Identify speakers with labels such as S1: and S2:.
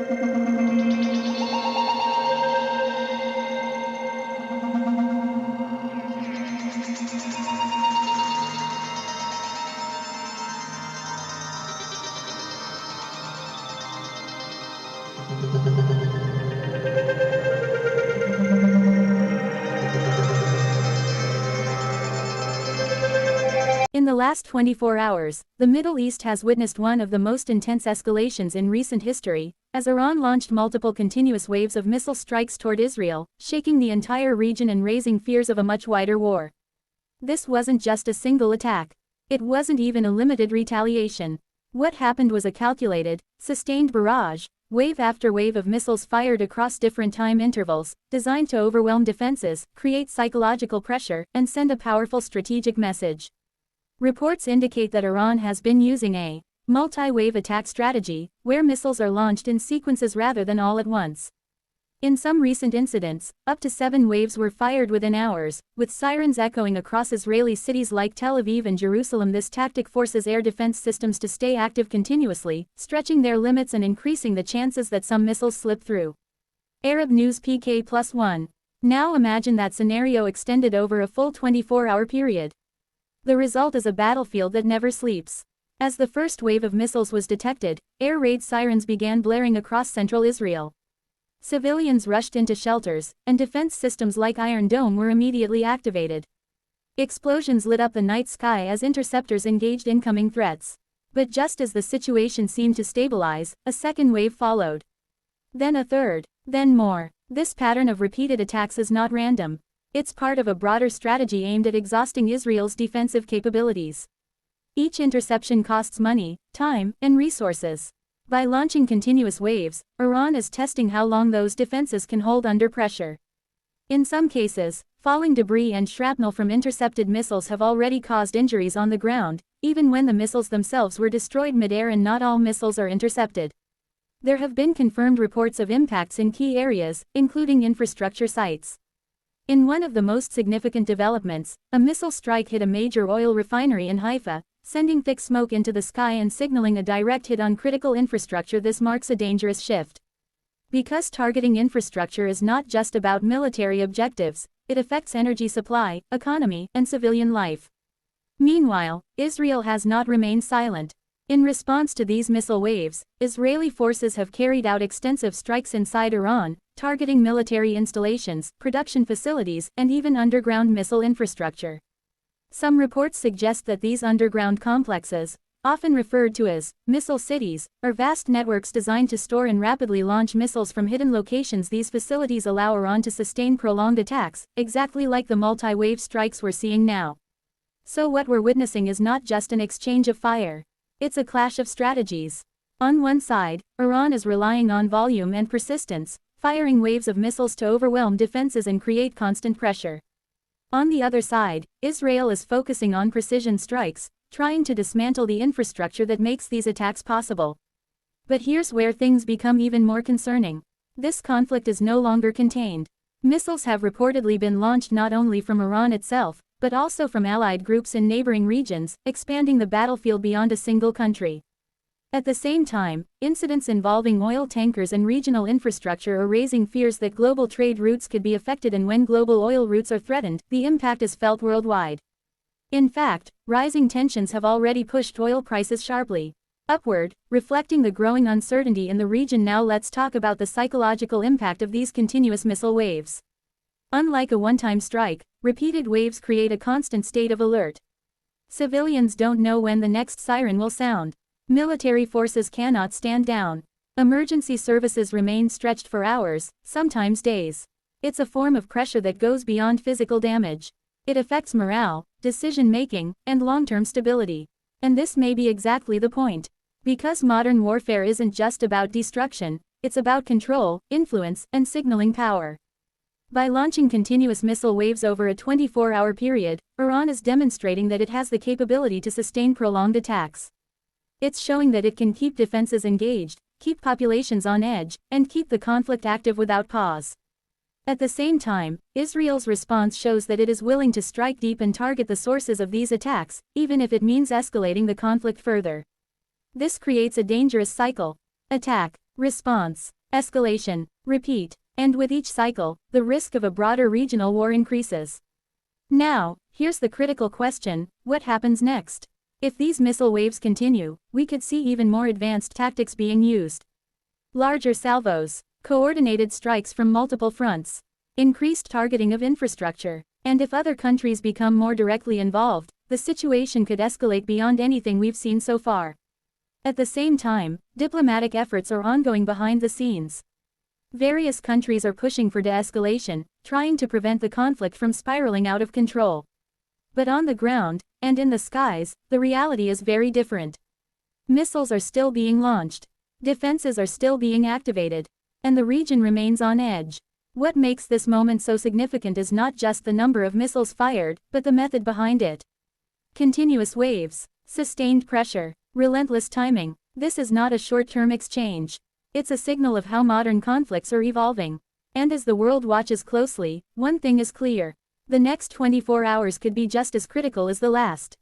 S1: In the last 24 hours, the Middle East has witnessed one of the most intense escalations in recent history, as Iran launched multiple continuous waves of missile strikes toward Israel, shaking the entire region and raising fears of a much wider war. This wasn't just a single attack. It wasn't even a limited retaliation. What happened was a calculated, sustained barrage, wave after wave of missiles fired across different time intervals, designed to overwhelm defenses, create psychological pressure, and send a powerful strategic message. Reports indicate that Iran has been using a multi-wave attack strategy, where missiles are launched in sequences rather than all at once. In some recent incidents, up to 7 waves were fired within hours, with sirens echoing across Israeli cities like Tel Aviv and Jerusalem. This tactic forces air defense systems to stay active continuously, stretching their limits and increasing the chances that some missiles slip through. Arab News PK+1. Now imagine that scenario extended over a full 24-hour period. The result is a battlefield that never sleeps. As the first wave of missiles was detected, air raid sirens began blaring across central Israel. Civilians rushed into shelters, and defense systems like Iron Dome were immediately activated. Explosions lit up the night sky as interceptors engaged incoming threats. But just as the situation seemed to stabilize, a second wave followed. Then a third, then more. This pattern of repeated attacks is not random. It's part of a broader strategy aimed at exhausting Israel's defensive capabilities. Each interception costs money, time, and resources. By launching continuous waves, Iran is testing how long those defenses can hold under pressure. In some cases, falling debris and shrapnel from intercepted missiles have already caused injuries on the ground, even when the missiles themselves were destroyed mid-air, and not all missiles are intercepted. There have been confirmed reports of impacts in key areas, including infrastructure sites. In one of the most significant developments, a missile strike hit a major oil refinery in Haifa, sending thick smoke into the sky and signaling a direct hit on critical infrastructure. This marks a dangerous shift. Because targeting infrastructure is not just about military objectives, it affects energy supply, economy, and civilian life. Meanwhile, Israel has not remained silent. In response to these missile waves, Israeli forces have carried out extensive strikes inside Iran, targeting military installations, production facilities, and even underground missile infrastructure. Some reports suggest that these underground complexes, often referred to as missile cities, are vast networks designed to store and rapidly launch missiles from hidden locations. These facilities allow Iran to sustain prolonged attacks, exactly like the multi-wave strikes we're seeing now. So what we're witnessing is not just an exchange of fire. It's a clash of strategies. On one side, Iran is relying on volume and persistence, firing waves of missiles to overwhelm defenses and create constant pressure. On the other side, Israel is focusing on precision strikes, trying to dismantle the infrastructure that makes these attacks possible. But here's where things become even more concerning. This conflict is no longer contained. Missiles have reportedly been launched not only from Iran itself, but also from allied groups in neighboring regions, expanding the battlefield beyond a single country. At the same time, incidents involving oil tankers and regional infrastructure are raising fears that global trade routes could be affected, and when global oil routes are threatened, the impact is felt worldwide. In fact, rising tensions have already pushed oil prices sharply upward, reflecting the growing uncertainty in the region. Now let's talk about the psychological impact of these continuous missile waves. Unlike a one-time strike, repeated waves create a constant state of alert. Civilians don't know when the next siren will sound. Military forces cannot stand down. Emergency services remain stretched for hours, sometimes days. It's a form of pressure that goes beyond physical damage. It affects morale, decision-making, and long-term stability. And this may be exactly the point. Because modern warfare isn't just about destruction, it's about control, influence, and signaling power. By launching continuous missile waves over a 24-hour period, Iran is demonstrating that it has the capability to sustain prolonged attacks. It's showing that it can keep defenses engaged, keep populations on edge, and keep the conflict active without pause. At the same time, Israel's response shows that it is willing to strike deep and target the sources of these attacks, even if it means escalating the conflict further. This creates a dangerous cycle. Attack, response, Escalation. Repeat. And with each cycle, the risk of a broader regional war increases. Now, here's the critical question: what happens next? If these missile waves continue, we could see even more advanced tactics being used. Larger salvos, coordinated strikes from multiple fronts, increased targeting of infrastructure, and if other countries become more directly involved, the situation could escalate beyond anything we've seen so far. At the same time, diplomatic efforts are ongoing behind the scenes. Various countries are pushing for de-escalation, trying to prevent the conflict from spiraling out of control. But on the ground, and in the skies, the reality is very different. Missiles are still being launched. Defenses are still being activated. And the region remains on edge. What makes this moment so significant is not just the number of missiles fired, but the method behind it. Continuous waves, sustained pressure, relentless timing. This is not a short-term exchange. It's a signal of how modern conflicts are evolving. And as the world watches closely, one thing is clear. The next 24 hours could be just as critical as the last.